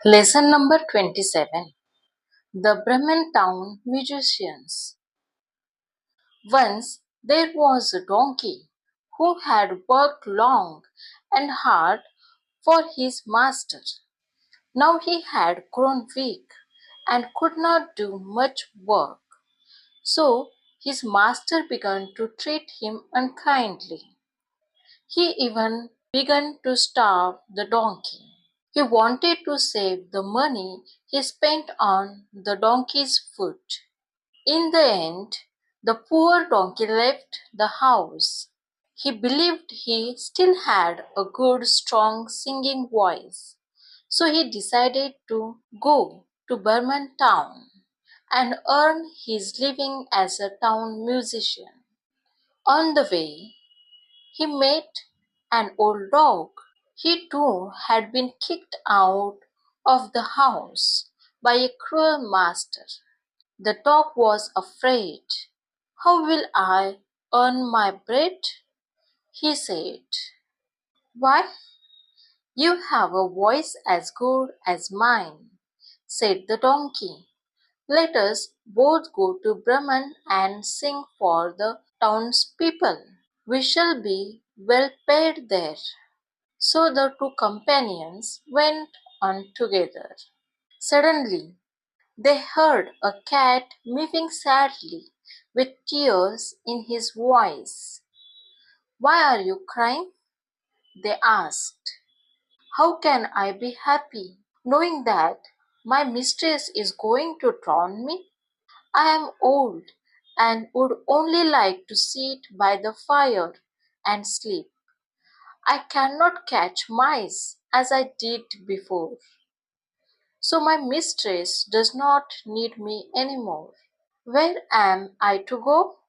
Lesson number 27. The Bremen Town Musicians. Once there was a donkey who had worked long and hard for his master. Now he had grown weak and could not do much work. So his master began to treat him unkindly. He even began to starve the donkey. He wanted to save the money he spent on the donkey's food. In the end, the poor donkey left the house. He believed he still had a good, strong singing voice, so he decided to go to Bremen town and earn his living as a town musician. On the way, he met an old dog. He too had been kicked out of the house by a cruel master. The dog was afraid. "How will I earn my bread?" he said. "Why, you have a voice as good as mine," said the donkey. "Let us both go to Bremen and sing for the townspeople. We shall be well paid there." So the two companions went on together. Suddenly they heard a cat meowing sadly with tears in his voice. "Why are you crying?" they asked. "How can I be happy knowing that my mistress is going to drown me? I am old and would only like to sit by the fire and sleep. I cannot catch mice as I did before. So my mistress does not need me any more. Where am I to go?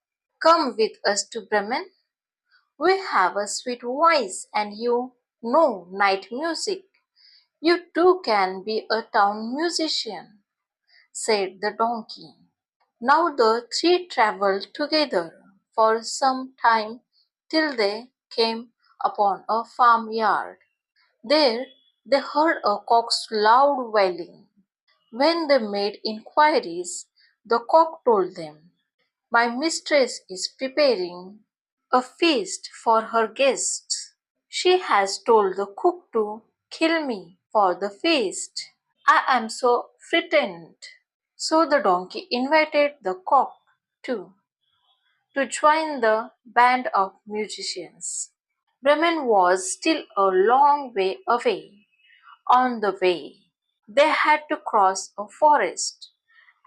Come with us to Bremen. We have a sweet voice and you know night music. You too can be a town musician," said the donkey. Now the three travelled together for some time till they came upon a farmyard. There they heard a cock's loud wailing. When they made inquiries, the cock told them, "My mistress is preparing a feast for her guests. She has told the cook to kill me for the feast. I am so frightened." So the donkey invited the cock too to join the band of musicians. Bremen was still a long way away. On the way, they had to cross a forest.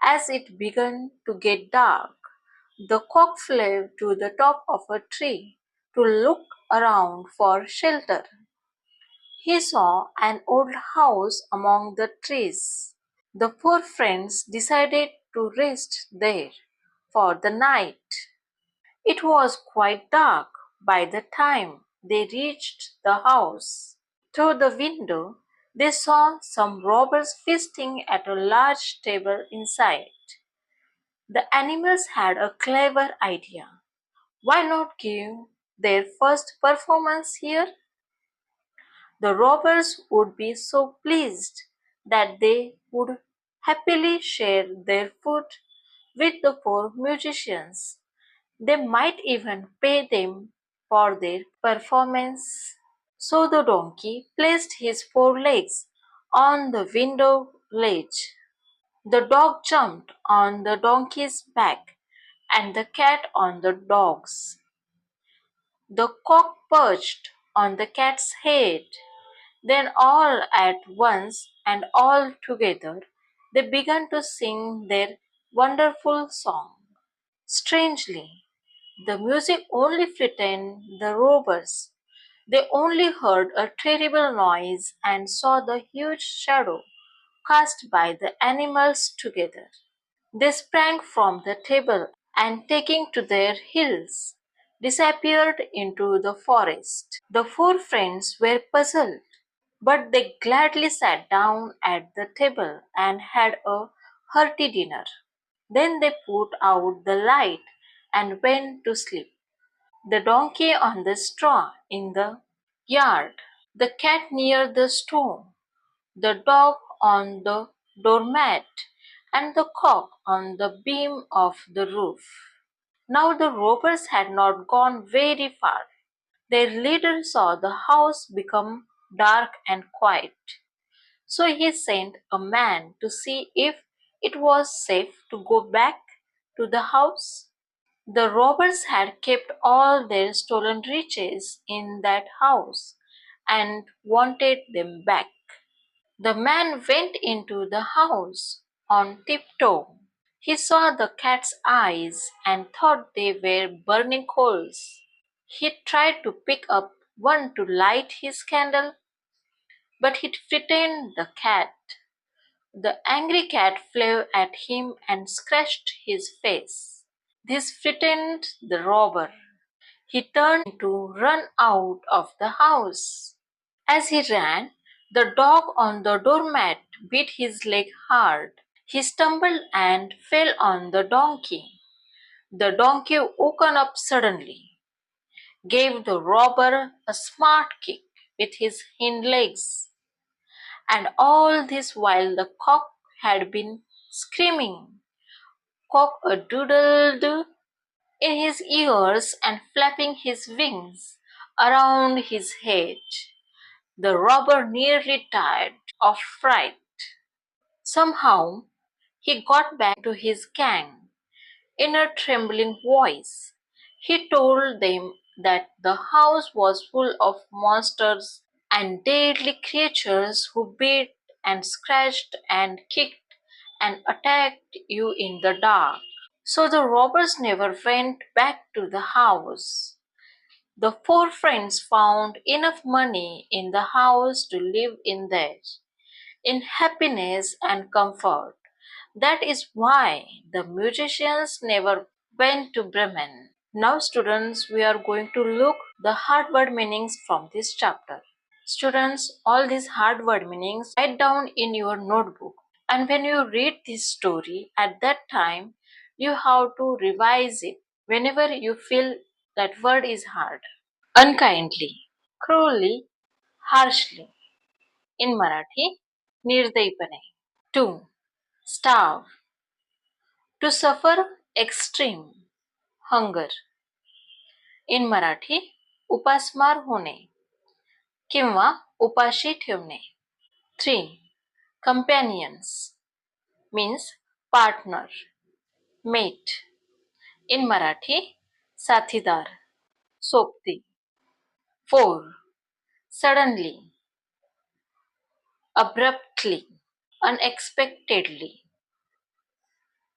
As it began to get dark, the cock flew to the top of a tree to look around for shelter. He saw an old house among the trees. The poor friends decided to rest there for the night. It was quite dark by the time they reached the house. Through the window, they saw some robbers feasting at a large table inside. The animals had a clever idea. Why not give their first performance here? The robbers would be so pleased that they would happily share their food with the poor musicians. They might even pay them for their performance. So the donkey placed his forelegs on the window ledge. The dog jumped on the donkey's back and the cat on the dog's. The cock perched on the cat's head. Then all at once and all together they began to sing their wonderful song. Strangely, the music only frightened the robbers. They only heard a terrible noise and saw the huge shadow cast by the animals together. They sprang from the table and taking to their heels, disappeared into the forest. The four friends were puzzled, but they gladly sat down at the table and had a hearty dinner. Then they put out the light and went to sleep. The donkey on the straw in the yard, the cat near the stone, the dog on the doormat and the cock on the beam of the roof. Now the robbers had not gone very far. Their leader saw the house become dark and quiet. So he sent a man to see if it was safe to go back to the house. The robbers had kept all their stolen riches in that house and wanted them back. The man went into the house on tiptoe. He saw the cat's eyes and thought they were burning coals. He tried to pick up one to light his candle, but it frightened the cat. The angry cat flew at him and scratched his face. This frightened the robber. He turned to run out of the house. As he ran, the dog on the doormat bit his leg hard. He stumbled and fell on the donkey. The donkey woke up suddenly, gave the robber a smart kick with his hind legs, and all this while the cock had been screaming cock a doodle doo in his ears and flapping his wings around his head. The robber nearly died of fright. Somehow he got back to his gang. In a trembling voice, he told them that the house was full of monsters and deadly creatures who bit and scratched and kicked and attacked you in the dark. So the robbers never went back to the house. The four friends found enough money in the house to live in there, in happiness and comfort. That is why the musicians never went to Bremen. Now, students, we are going to look the hard word meanings from this chapter. Students, all these hard word meanings write down in your notebook. And when you read this story, at that time, you have to revise it whenever you feel that word is hard. Unkindly, cruelly, harshly. In Marathi, निर्दयीपणे. 2. Starve. To suffer extreme hunger. In Maraठी, उपासमार होणे किंवा उपाशी ठेवणे. 3. Companions means partner, mate. In Marathi, साथीदार, Sobti. 4. Suddenly, abruptly, unexpectedly.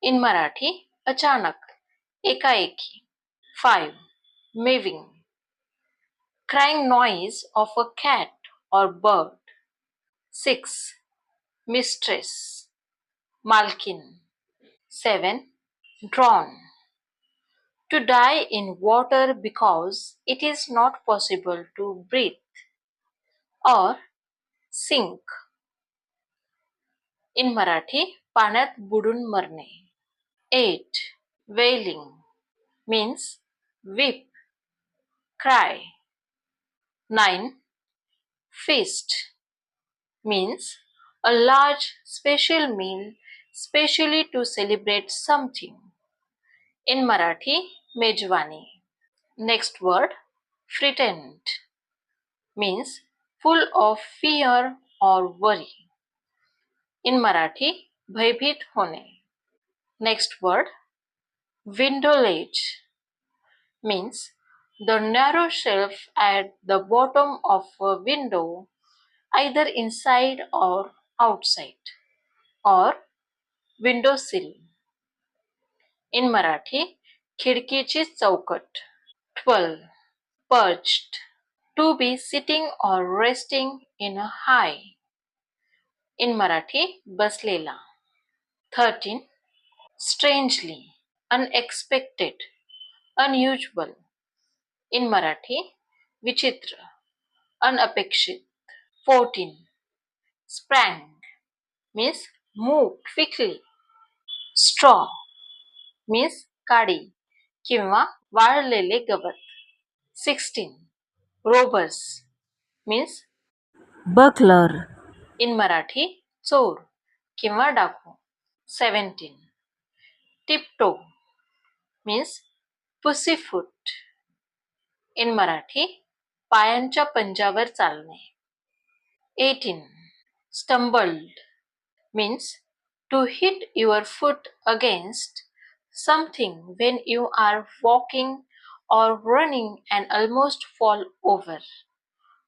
In Marathi, अचानक, एकाएकी. 5. Mewing, crying noise of a cat or bird. 6. Mistress, malkin. 7. Drawn, to die in water because it is not possible to breathe. Or sink. In Marathi, पाण्यात बुडून मरणे. 8. Wailing means weep, cry. 9. Feast means a large special meal specially to celebrate something. In Marathi, मेजवानी. Next word, frightened means full of fear or worry. In Marathi, भयभीत होणे. Next word, window ledge means the narrow shelf at the bottom of a window, either inside or outside, or window sill. In Marathi, खिडकीची चौकट. 12. Perched, to be sitting or resting in a high. In Marathi, बसलेला. 13. Strangely, unexpected, unusual. In Marathi, विचित्र, unapekshit. 14. Sprang means move quickly. Straw means काडी किंवा वाळलेले गवत. 16. Robbers means burglar. In Marathi, चोर किंवा डाकू. 17. Tiptoe means pussyfoot. In Marathi, पायांच्या Panjawar चालणे. 18. Stumbled means to hit your foot against something when you are walking or running and almost fall over.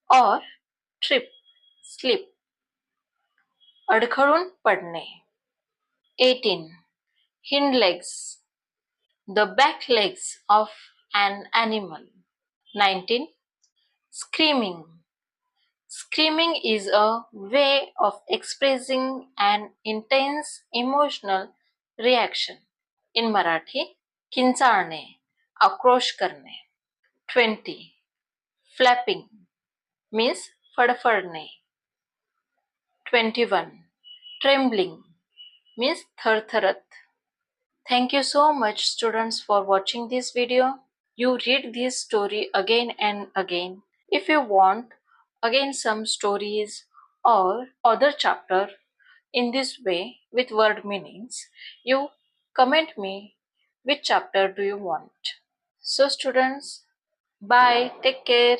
Or trip, slip. अडखळून पडणे. 18. Hind legs, the back legs of an animal. 19. Screaming. Screaming is a way of expressing an intense emotional reaction. In Marathi, किंचाळणे, आक्रोश करणे. 20. Flapping means फडफडणे. 21. Trembling means थरथरत. Thank you so much students for watching this video. You read this story again and again. If you want again some stories or other chapter in this way with word meanings, you comment me which chapter do you want. So students, bye, take care.